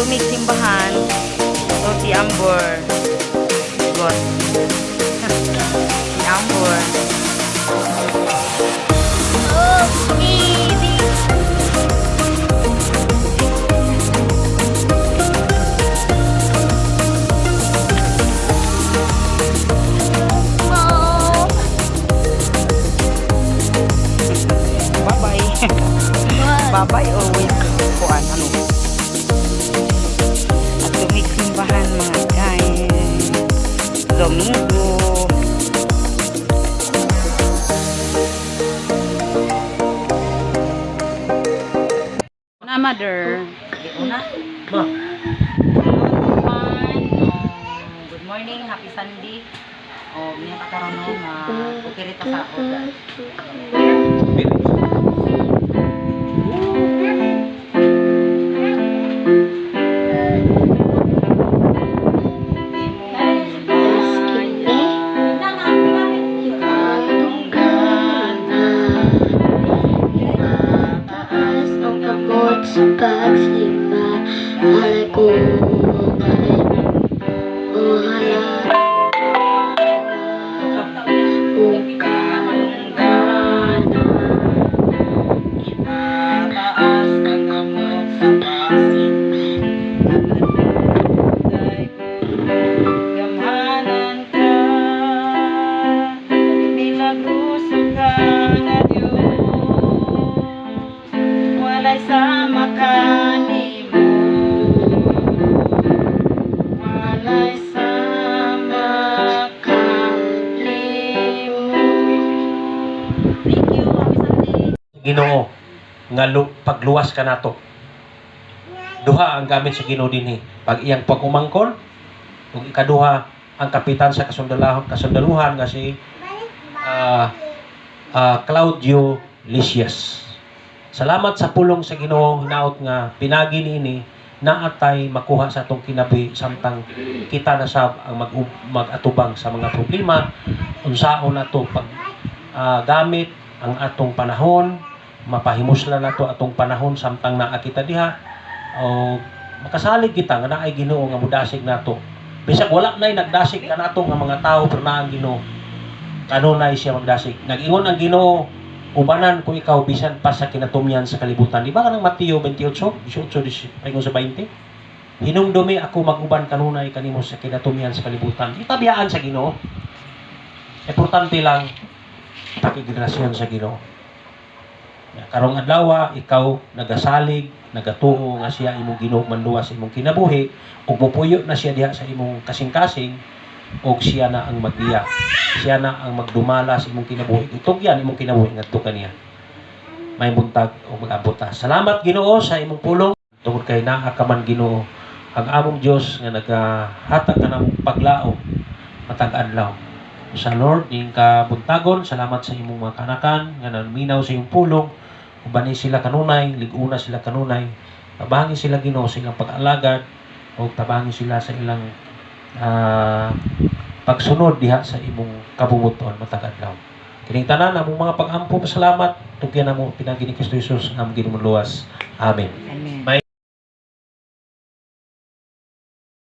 tumig simbahan. So si Ambor. God. Si Ambor. Oh, baby. Oh. Bye-bye. Bye-bye always. Kuan ano. At tumig simbahan mga guys. Domingo. Na mother. Una. Ma. Good morning, happy Sunday. Oh, niya karon no na ukirita sa oda. Sa pagsimba, alay ko sama kanimo, walay sama kanimo. Thank you, happy Sunday. Ginoo nga pagluwas ka nato. Duha ang gamit sa Ginoo dinhi. Pag iyang pag-umangkon, ug ikaduha ang kapitan sa kasundaluhan nga si Claudio Licias. Salamat sa pulong sa Ginoo hinaot nga pinagi niini naatay makuha sa atong kinabi samtang kita na sab ang mag-atubang sa mga problema unsaon nato pag gamit ang atong panahon, mapahimuslan nato atong panahon samtang naa kita diha o makasalig kita nga naay Ginoo nga mudasig nato. Bisag wala nay nagdasig kanato nga mga tawo pero naa ang Ginoo. Kanunay siya magdasig. Nag-ingon ang Ginoo ubanan ko ikaw bisan pa sa kinatumyan sa kalibutan. Di ba kanang Mateo 28, 18, 20? Hinumdumi ako mag-uban kanunay kanimo sa kinatumyan sa kalibutan. Itabiyaan sa Ginoo. Importante lang pakigrasyon sa Ginoo. Karong adlaw ikaw nagasalig, nagatuo nga siya imong Ginoo manluwas sa imong kinabuhi ug mupuyo na siya diha sa imong kasing-kasing og siya na ang magdiya. Siya na ang magdumala sa imong kinabuhi. Itugyan imong kinabuhi ngadto kaniya. May buntag o mag-abot ta. Salamat Ginoo sa imong pulong. Tungod kay naa ka man Ginoo ang among Dios nga nagahatag kanang paglao matag adlaw. Sa Lord ning kabuntagon, salamat sa imong mga kanakan nga naminaw sa imong pulong. Ubani sila kanunay, liguna sila kanunay. Tabangi sila Ginoo sa ilang pag-alagad o tabangi sila sa ilang pagsunod diha sa imong kabubuton matag adlaw. Kining tanan among mga pag-ampo pasalamat tugyan namo pinagi ni Kristo Jesus nga among ginumuluwas. Amen.